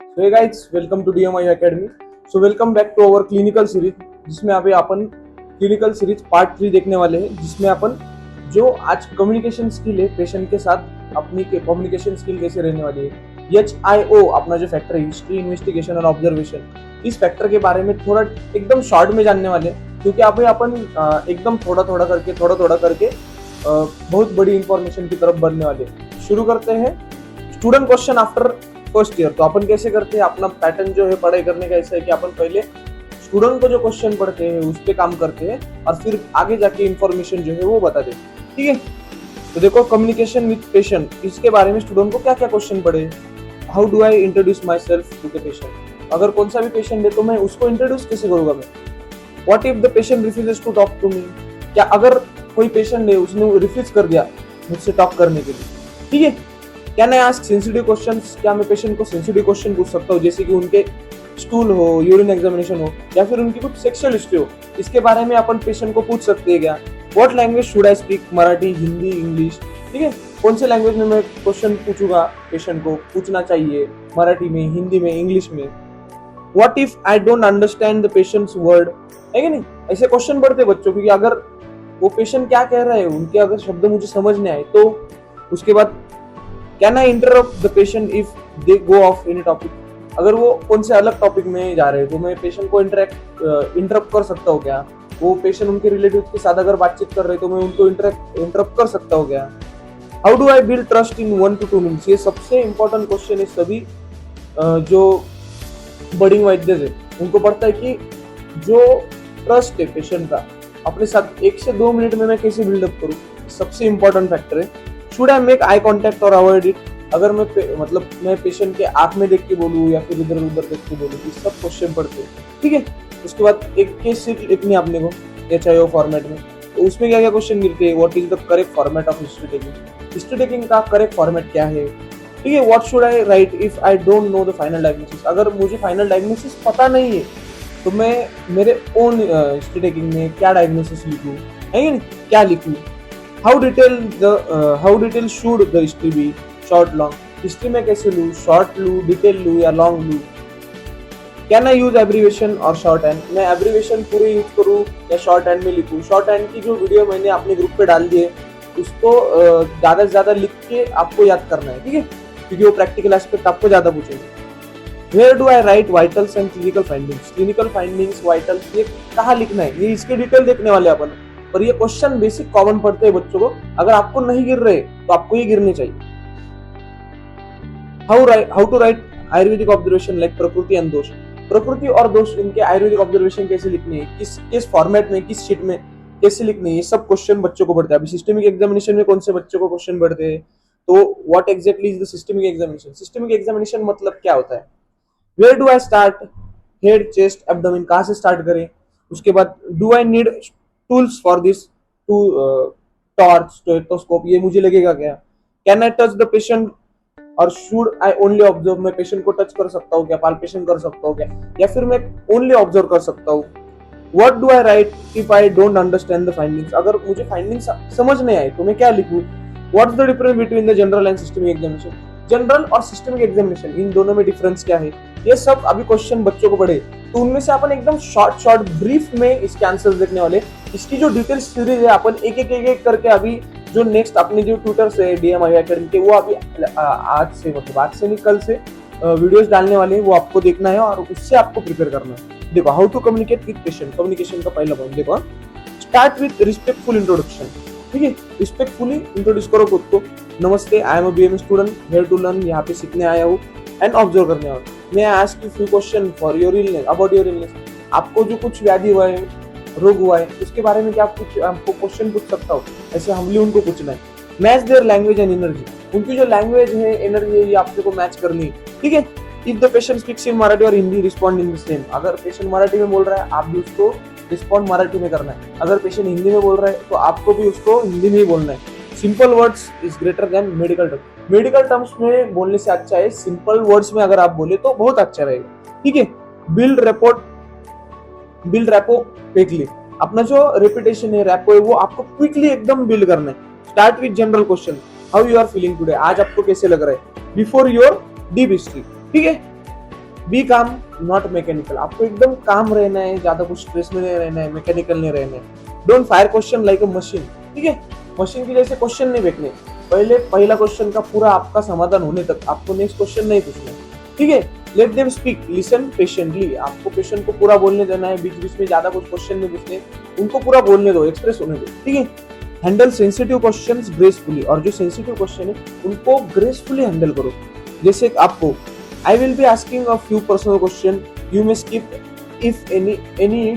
So hey guys, welcome to DMI academy. So welcome back to our clinical series, जिसमें अभी अपन clinical series part 3 देखने वाले हैं, जिसमें अपन जो आज कम्युनिकेशन स्किल है पेशेंट के साथ, अपनी कम्युनिकेशन स्किल कैसे रहने वाली है। HIO अपना जो फैक्टर है, हिस्ट्री, इन्वेस्टिगेशन और ऑब्जर्वेशन, इस फैक्टर के बारे में थोड़ा एकदम शॉर्ट में जानने वाले हैं, क्योंकि अभी अपन एकदम थोड़ा थोड़ा करके बहुत बड़ी इंफॉर्मेशन की तरफ बढ़ने वाले हैं। शुरू करते हैं। Student question after first year. तो अपन कैसे करते हैं, अपना पैटर्न जो है पढ़ाई करने का ऐसा है कि अपन पहले स्टूडेंट को जो क्वेश्चन पढ़ते हैं उस पर काम करते हैं और फिर आगे जाके इंफॉर्मेशन जो है वो बता देते हैं। ठीक है, तो देखो, कम्युनिकेशन विद पेशेंट, इसके बारे में स्टूडेंट को क्या क्या क्वेश्चन पढ़े। How do I introduce myself to the patient. अगर कौन सा भी पेशेंट है तो मैं उसको इंट्रोड्यूस कैसे करूंगा मैं। What if the patient refuses to talk to me. क्या अगर कोई पेशेंट है उसने रिफ्यूज कर दिया मुझसे टॉक करने के लिए। ठीक है, can I ask sensitive questions. क्या मैं पेशेंट को सेंसिटिव क्वेश्चन पूछ सकता हूँ, जैसे कि उनके स्टूल हो, यूरिन एग्जामिनेशन हो, या फिर उनकी कुछ सेक्सुअल हिस्ट्री हो, इसके बारे में अपन पेशेंट को पूछ सकते हैं क्या। What language should I speak, Marathi, Hindi, English. ठीक है, कौन से लैंग्वेज में मैं क्वेश्चन पूछूंगा, पेशेंट को पूछना चाहिए, मराठी में, हिंदी में, इंग्लिश में। What if I don't understand the patients word, है कि नहीं। ऐसे क्वेश्चन पढ़ते बच्चों, क्योंकि अगर वो पेशेंट क्या कह रहा है, उनके अगर शब्द मुझे समझ नहीं आए, तो उसके बाद can I interrupt the patient if they go of any topic. अगर वो कौन से अलग टॉपिक में जा रहे हैं तो मैं पेशेंट को इंटरप्ट कर सकता हूँ क्या। वो पेशेंट उनके रिलेटिव के साथ अगर बातचीत कर रहे हैं तो मैं उनको इंटरप्ट कर सकता हूँ क्या। How do I build trust in 1 to 2 minutes. ये सबसे इंपॉर्टेंट क्वेश्चन है। सभी जो बडिंग वैद्य है उनको पड़ता है कि जो ट्रस्ट है पेशेंट का अपने साथ 1 से 2 मिनट में मैं कैसे बिल्डअप करूँ, सबसे इंपॉर्टेंट फैक्टर है। Should I make eye contact और अवॉइड इट। अगर मैं पेशेंट के आंख में देख के बोलूँ या फिर इधर उधर देख के बोलूँ, ये सब क्वेश्चन पढ़ते हैं। ठीक है, उसके बाद एक केस शीट लिखनी है अपने को HIO फॉर्मेट में। तो उसमें क्या क्या क्वेश्चन गिरते हैं। What is the correct format of history taking. History taking का करेक्ट फॉर्मेट क्या है। ठीक है, what should I right if I don't know the final diagnosis. अगर मुझे फाइनल डायग्नोसिस पता नहीं है तो मैं मेरे ओन हिस्ट्री टेकिंग में क्या डायग्नोसिस लिखूँ, है नहीं, क्या लिखूँ। How detail should the history be, short long. History में कैसे लूँ, शॉर्ट लूँ, डिटेल लूँ या लॉन्ग लूँ। कैन आई यूज एब्रीवेशन और शॉर्ट हैंड। मैं एब्रीवेशन पूरी यूज करूँ या शॉर्ट हैंड में लिखूँ। शॉर्ट हैंड की जो वीडियो मैंने अपने ग्रुप पे डाल दी है उसको ज्यादा से ज्यादा लिख के आपको याद करना है। ठीक है, क्योंकि वो प्रैक्टिकल एस्पेक्ट आपको ज्यादा पूछेंगे। Where do I write vitals and clinical findings? Clinical findings, vitals, ये कहाँ लिखना है, ये इसके डिटेल देखने वाले अपन। पर ये क्वेश्चन बेसिक कॉमन पढ़ते हैं बच्चों को। अगर आपको नहीं गिर रहे तो आपको ये गिरने चाहिए। How to write Ayurvedic observation like prakriti and dosha. प्रकृति और दोष, इनके आयुर्वेदिक ऑब्जर्वेशन कैसे लिखने हैं, किस फॉर्मेट में, किस शीट में कैसे लिखने हैं, ये सब क्वेश्चन बच्चों को पढ़ते हैं। अभी सिस्टमिक एग्जामिनेशन में कौन से बच्चों को क्वेश्चन पढ़ते हैं, तो what exactly is the systemic examination. Systemic examination मतलब क्या होता है। Where do I start, head, chest, abdomen, कहाँ से स्टार्ट करें। उसके बाद do I need tools for this, torch, stethoscope, ये मुझे लगेगा क्या। Can I touch the patient और शुड आई ओनली ऑब्जर्व। मैं पेशेंट को टच कर सकता हूँ क्या, पाल्पेशन कर सकता हूँ क्या, या फिर मैं ओनली ऑब्जर्व कर सकता हूँ। What do I right if I don't understand the findings. अगर मुझे फाइंडिंग्स समझ नहीं आए तो मैं क्या लिखूँ। What's the difference between the general and systemic examination. General और सिस्टमिक एग्जामिनेशन, इन दोनों में डिफरेंस क्या है, ये सब अभी क्वेश्चन बच्चों को पढ़े। तो उनमें से अपन एकदम शॉर्ट ब्रीफ में इसके आंसर्स देखने वाले। इसकी जो डिटेल सीरीज है अपन एक करके अभी जो नेक्स्ट अपने जो ट्यूटर्स है DMI अकेडमी के, वो अभी आज से नहीं, कल से वीडियोस डालने वाले हैं, वो आपको देखना है और उससे आपको प्रिपेयर करना है। देखो, how to communicate with patient. Communication का पहला पॉइंट देखो, स्टार्ट विद रिस्पेक्टफुल इंट्रोडक्शन। ठीक है, रिस्पेक्टफुली इंट्रोड्यूस करो खुद को। नमस्ते, I am a BM student, here to learn, यहाँ पे सीखने आया हूँ एंड ऑब्जर्व करने आया हूँ। मैं ask you few question for your illness, about your illness. आपको जो कुछ व्याधि हुआ है, रोग हुआ है, उसके बारे में क्या आपको क्वेश्चन पूछ सकता हूँ, ऐसे हमली उनको पूछना है। Match their language and energy. उनकी जो लैंग्वेज है, एनर्जी है, ये आपको मैच करनी है। ठीक है, if the patient speaks in Marathi और Hindi, respond in the same. अगर पेशेंट मराठी में बोल रहा है, आप भी उसको रिस्पॉन्ड मराठी में करना है। अगर पेशेंट हिंदी में बोल रहा है तो आपको भी उसको हिंदी में ही बोलना है। Simple words is greater than medical terms. Medical terms में बोलने से अच्छा है सिंपल वर्ड्स में अगर आप बोले तो बहुत अच्छा रहेगा। ठीक है, बिल्ड रैपो क्विकली। अपना जो रेपुटेशन है, रैपो है, वो आपको क्विकली एकदम बिल्ड करना है। Start with general question, how you are feeling today, आज आपको कैसे लग रहा है, बिफोर योर डीप हिस्ट्री। ठीक है, बी काम, नॉट मैकेनिकल। आपको एकदम काम रहना है, ज्यादा कुछ स्ट्रेस में नहीं रहना है, मैकेनिकल नहीं रहना है। Don't fire question like a machine, ठीक है। मशीन की जैसे क्वेश्चन नहीं फेंकने, पहले पहला क्वेश्चन का पूरा आपका समाधान होने तक आपको नेक्स्ट क्वेश्चन नहीं पूछना, ठीक है। Let them speak, listen patiently. आपको पेशेंट को पूरा बोलने देना है, बीच बीच में ज्यादा कुछ क्वेश्चन नहीं पूछने, उनको पूरा बोलने दो, एक्सप्रेस होने दो, ठीक है। हैंडल सेंसिटिव क्वेश्चंस ग्रेसफुली, और जो सेंसिटिव क्वेश्चन है उनको ग्रेसफुली हैंडल करो। जैसे आपको I will be asking a few personal question, you may skip if any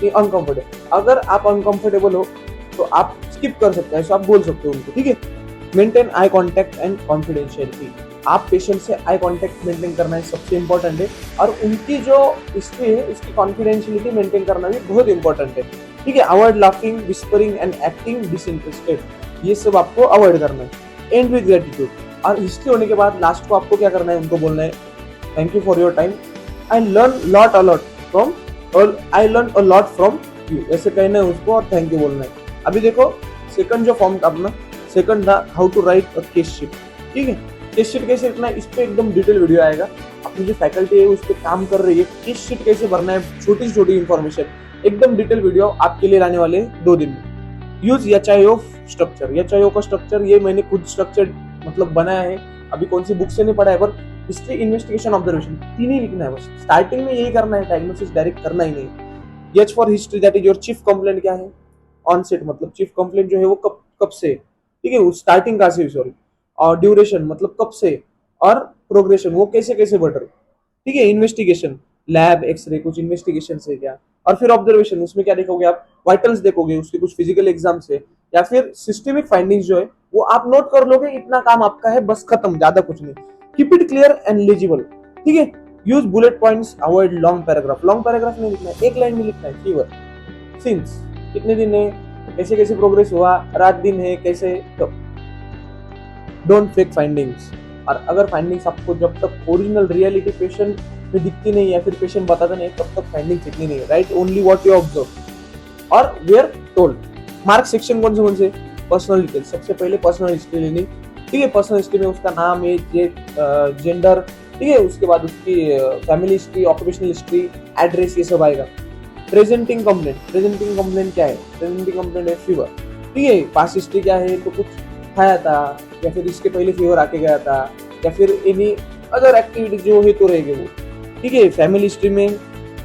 uncomfortable. अगर आप अनकंफर्टेबल हो तो आप स्किप कर सकते हैं, ऐसा आप बोल सकते हो उनको, ठीक है। Maintain eye contact and confidentiality. आप पेशेंट से आई कॉन्टैक्ट मेंटेन करना है सबसे इंपॉर्टेंट है, और उनकी जो हिस्ट्री है उसकी कॉन्फिडेंशियलिटी मेंटेन करना भी बहुत इंपॉर्टेंट है, ठीक है। Avoid laughing, whispering and acting disinterested, ये सब आपको अवॉइड करना है। एंड विद ग्रेटिट्यूड, और हिस्ट्री होने के बाद लास्ट को आपको क्या करना है, उनको बोलना है thank you for your time, I learn a lot from, और I learn a lot from you, ऐसे कहना है उसको और थैंक यू बोलना है। अभी देखो सेकंड जो फॉर्म था अपना, सेकंड था how to write a case sheet, ठीक है। केस शीट कैसे लिखना है, इस पे एकदम डिटेल वीडियो आएगा। अपनी जो फैकल्टी है उस पर काम कर रही है, केस शीट कैसे भरना है, छोटी छोटी इंफॉर्मेशन, एकदम डिटेल वीडियो आपके लिए लाने वाले 2 दिन में। यूज एचआईओ स्ट्रक्चर, एचआईओ का स्ट्रक्चर ये मैंने खुद स्ट्रक्चर मतलब बनाया है, अभी कौन सी बुक से नहीं पढ़ा है, पर हिस्ट्री, इन्वेस्टिगेशन, ऑब्जर्वेशन, 3 ही लिखना है बस। स्टार्टिंग में यही करना है, डायग्नोसिस डायरेक्ट करना ही नहीं। H for history, that is your chief complaint क्या है, ऑनसेट मतलब चीफ कंप्लेंट जो है वो कब कब से, ठीक है, स्टार्टिंग का से, सॉरी। और ड्यूरेशन मतलब कब से, और प्रोग्रेशन वो कैसे कैसे बढ़ रही, ठीक है। इन्वेस्टिगेशन, लैब, एक्सरे, कुछ इन्वेस्टिगेशन से क्या, और फिर ऑब्जर्वेशन, उसमें क्या देखोगे आप, वाइटल्स देखोगे, उसके कुछ फिजिकल एग्जाम से, या फिर सिस्टमिक फाइंडिंग्स जो है वो आप नोट कर लोगे, इतना काम आपका है, बस खत्म, ज्यादा कुछ नहीं। Keep it clear and legible, ठीक है। Use bullet points, avoid long paragraph, long paragraph नहीं लिखना है, एक लाइन में लिखना है। फीवर, सिंस, कितने दिन है, कैसे कैसे प्रोग्रेस हुआ, रात दिन है कैसे, तो डोंट फेक फाइंडिंग्स। और अगर फाइंडिंग्स आपको जब तक ओरिजिनल रियलिटी पेशेंट में दिखती नहीं या फिर पेशेंट बताता नहीं तब तक फाइंडिंग लिखनी नहीं है। Right only what you observe और वेयर टोल्ड। मार्क सेक्शन कौन से, पर्सनल डिटेल्स, सबसे पहले पर्सनल हिस्ट्री लेनी, ठीक है। पर्सनल हिस्ट्री में उसका नाम, एज, जेंडर, ठीक है। उसके बाद उसकी family history, occupational history, address, ये सब आएगा। प्रेजेंटिंग कंप्लेंट, प्रेजेंटिंग कंप्लेंट क्या है, प्रेजेंटिंग कंप्लेंट है फीवर, ठीक है। पास्ट हिस्ट्री क्या है, तो कुछ खाया था या फिर इसके पहले फीवर आके गया था, या फिर एनी अदर एक्टिविटी जो है तो रहेगी वो, ठीक है। फैमिली हिस्ट्री में,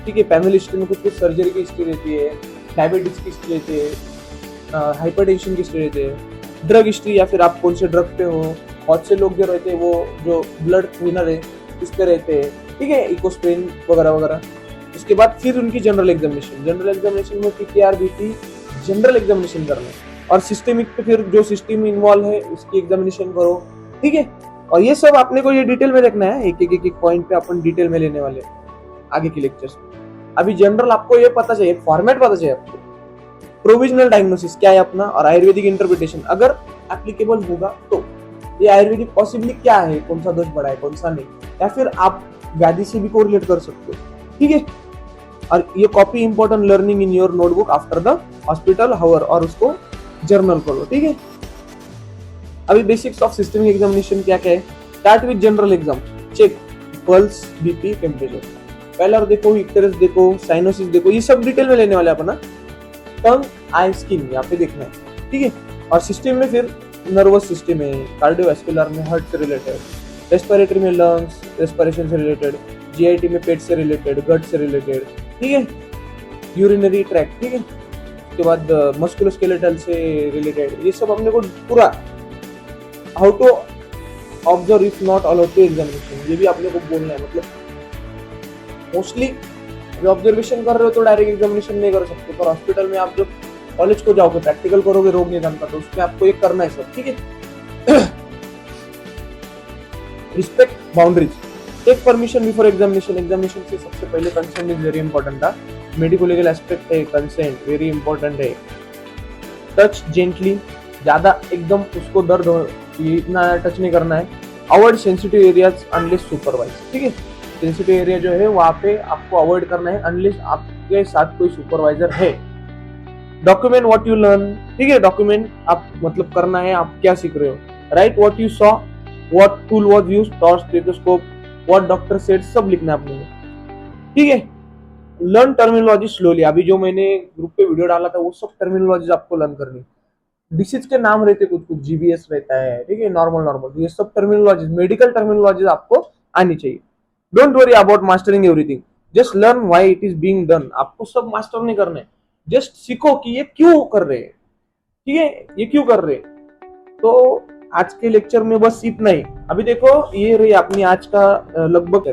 ठीक है, फैमिली हिस्ट्री में कुछ सर्जरी की हिस्ट्री रहती है, डायबिटीज की हिस्ट्री रहती है, हाइपरटेंशन की हिस्ट्री रहती है, ड्रग हिस्ट्री, या फिर आप कौन से ड्रग पे हो। बहुत से लोग जो रहते हैं वो जो ब्लड थिनर है उस पे रहते हैं, ठीक है, इकोस्प्रिन वगैरह वगैरह। उसके बाद फिर उनकी जनरल एग्जामिनेशन, जनरल एग्जामिनेशन में पीटीआर, बीटी, जनरल एग्जामिनेशन करना है। और सिस्टमिक पे फिर जो सिस्टम इन्वॉल्व है उसकी एग्जामिनेशन करो, ठीक है। और ये सब आपने को ये डिटेल में देखना है, एक एक पॉइंट पे अपन डिटेल में लेने वाले आगे के लेक्चर्स में। अभी जनरल आपको ये पता चाहिए, फॉर्मेट पता चाहिए आपको। प्रोविजनल डायग्नोसिस क्या है अपना, और आयुर्वेदिक इंटरप्रिटेशन अगर एप्लीकेबल होगा तो ये आयुर्वेदिक पॉसिबली क्या है, कौन सा दोष बड़ा है कौन सा नहीं, या फिर आप व्याधि से भी कोरिलेट कर सकते हो, ठीक है। और ये copy important learning in your notebook after the hospital hour, और उसको जर्नल करो, ठीक है। अभी बेसिक्स ऑफ सिस्टमिक एग्जामिनेशन क्या क्या है। Start with general exam, check pulse, BP, temperature, पहला देखो, इक्टेरस देखो, साइनोसिस देखो, ये सब डिटेल में लेने वाले अपन। टंग, आई, स्किन यहाँ पे देखना है, ठीक है। और सिस्टम में फिर नर्वस सिस्टम है, कार्डियोवैस्कुलर में हार्ट से रिलेटेड, रेस्पिरेटरी में लंग्स, रेस्पिरेशन से रिलेटेड, जीआईटी में पेट से रिलेटेड, गट से रिलेटेड, ठीक है, यूरिनरी ट्रैक्ट, ठीक है। उसके बाद मस्कुलोस्केलेटल से रिलेटेड, ये सब हमने को पूरा how to observe if not allowed to examination, ये भी आपने को बोलना है। मतलब मोस्टली ऑब्जर्वेशन कर रहे हो तो डायरेक्ट एग्जामिनेशन नहीं कर सकते, पर हॉस्पिटल में आप जब कॉलेज को जाओगे, प्रैक्टिकल करोगे रोग निदान का, तो उसमें आपको ये करना है सब, ठीक है। Respect boundaries, take permission before examination, examination से सबसे पहले कंसेंट इज वेरी इंपॉर्टेंट था, मेडिको लीगल एस्पेक्ट है, कंसेंट वेरी इंपॉर्टेंट है। टच जेंटली, ज्यादा एकदम उसको दर्द हो इतना टच नहीं करना है। Avoid sensitive areas unless supervise, ठीक है। सेंसिटिव एरिया जो है वहां पे आपको अवॉइड करना है अनलेस आपके साथ कोई सुपरवाइजर है। डॉक्यूमेंट व्हाट यू लर्न, ठीक है, डॉक्यूमेंट आप मतलब करना है आप क्या सीख रहे हो। Right what you saw, what tool was used, torch, stethoscope, what doctor said, सब लिखना है आपने। ठीक है। लर्न टर्मिनोलॉजी स्लोली, अभी जो मैंने ग्रुप पे वीडियो डाला था वो सब टर्मिनोलॉजी आपको लर्न करनी। डिसीज के नाम रहते कुछ कुछ, जीबीएस रहता है, ठीक है, नॉर्मल नॉर्मल, ये सब टर्मिनोलॉजी, मेडिकल टर्मिनोलॉजी आपको आनी चाहिए। Don't worry about mastering everything, just learn why it is being done. आपको सब मास्टर नहीं करना है, जस्ट सीखो कि ये क्यों कर रहे हैं, ठीक है, ये क्यों कर रहे हैं। तो आज के लेक्चर में बस इतना ही। अभी देखो ये रही अपनी आज का लगभग है।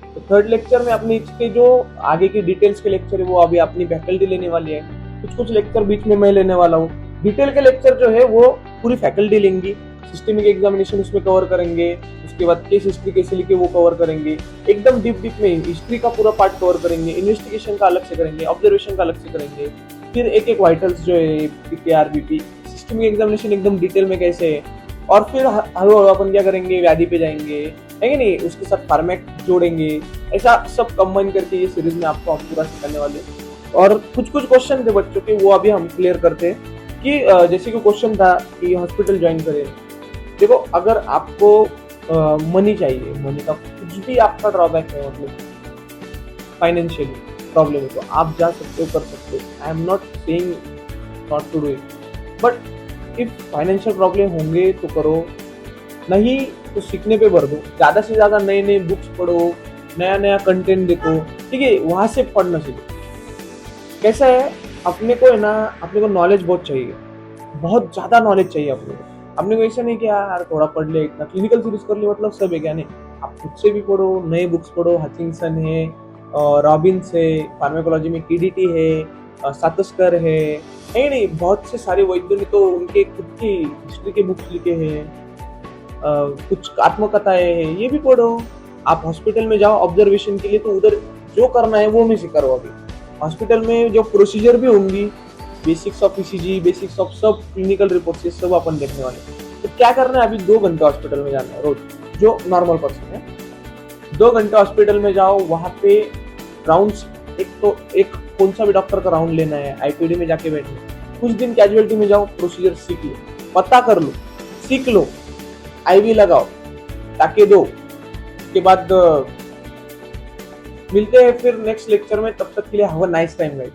तो थर्ड लेक्चर में अपने इसके जो आगे की डिटेल्स के लेक्चर है वो अभी अपनी फैकल्टी लेने वाली है। कुछ कुछ लेक्चर बीच में मैं लेने वाला हूँ। डिटेल के लेक्चर जो है वो पूरी फैकल्टी लेंगी। सिस्टमिक एग्जामिनेशन उसमें कवर करेंगे, उसके बाद केस हिस्ट्री कैसे लिखे वो कवर करेंगे, एकदम डीप डीप में हिस्ट्री का पूरा पार्ट कवर करेंगे, इन्वेस्टिगेशन का अलग से करेंगे, ऑब्जर्वेशन का अलग से करेंगे, फिर एक एक वाइटल्स जो है पीकेआरबीपी, सिस्टमिक एग्जामिनेशन एकदम डिटेल में कैसे है, और फिर हलो अपन क्या करेंगे, व्याधि पे जाएंगे, है कि नहीं, उसके साथ फार्मेक जोड़ेंगे। ऐसा सब कंबाइन करके ये सीरीज में आपको हम पूरा सिखाने वाले हैं। और कुछ कुछ क्वेश्चन थे बच्चों के, वो अभी हम क्लियर करते हैं। कि जैसे कि क्वेश्चन था कि हॉस्पिटल ज्वाइन करें। देखो अगर आपको मनी चाहिए, मनी का कुछ भी आपका ड्रॉबैक है, मतलब फाइनेंशियली प्रॉब्लम है, तो आप जा सकते हो, कर सकते हो। I am not saying not to do it, but if financial problem होंगे तो करो, नहीं तो सीखने पे भर दो। ज्यादा से ज्यादा नए नए बुक्स पढ़ो, नया नया कंटेंट देखो, ठीक है, वहां से पढ़ना सीखो। कैसा है, अपने को है ना, अपने को नॉलेज बहुत चाहिए, बहुत ज्यादा नॉलेज चाहिए अपने को ऐसा नहीं कि यार थोड़ा पढ़ ले, इतना क्लिनिकल सीरीज कर ले मतलब सब है, क्या नहीं। आप खुद से भी पढ़ो, नए बुक्स पढ़ो, हचिंसन है, रॉबिन्स है, फार्माकोलॉजी में कीडीटी है, सातस्कर है नहीं, बहुत से सारे वैद्यों ने तो उनके खुद की हिस्ट्री के बुक्स लिखे हैं, कुछ आत्मकथाएं हैं, ये भी पढ़ो। आप हॉस्पिटल में जाओ ऑब्जर्वेशन के लिए, तो उधर जो करना है वो मैं सिखा रहा हूँ अभी। हॉस्पिटल में जो प्रोसीजर भी होंगी, basics of ECG, basics of सब क्लिनिकल रिपोर्ट्स, ये सब अपन देखने वाले हैं। तो क्या करना है, अभी 2 घंटे हॉस्पिटल में जाना है रोज, जो नॉर्मल पर्सन है। 2 घंटे हॉस्पिटल में जाओ, वहां पे राउंड्स, एक कौन सा भी डॉक्टर का राउंड लेना है, आईपीडी में जाके बैठना, कुछ दिन कैजुअलिटी में जाओ, प्रोसीजर सीख लो, पता कर लो, सीख लो, आईवी लगाओ, टाके दो। उसके बाद मिलते हैं फिर नेक्स्ट लेक्चर में, तब तक के लिए have a nice time guys.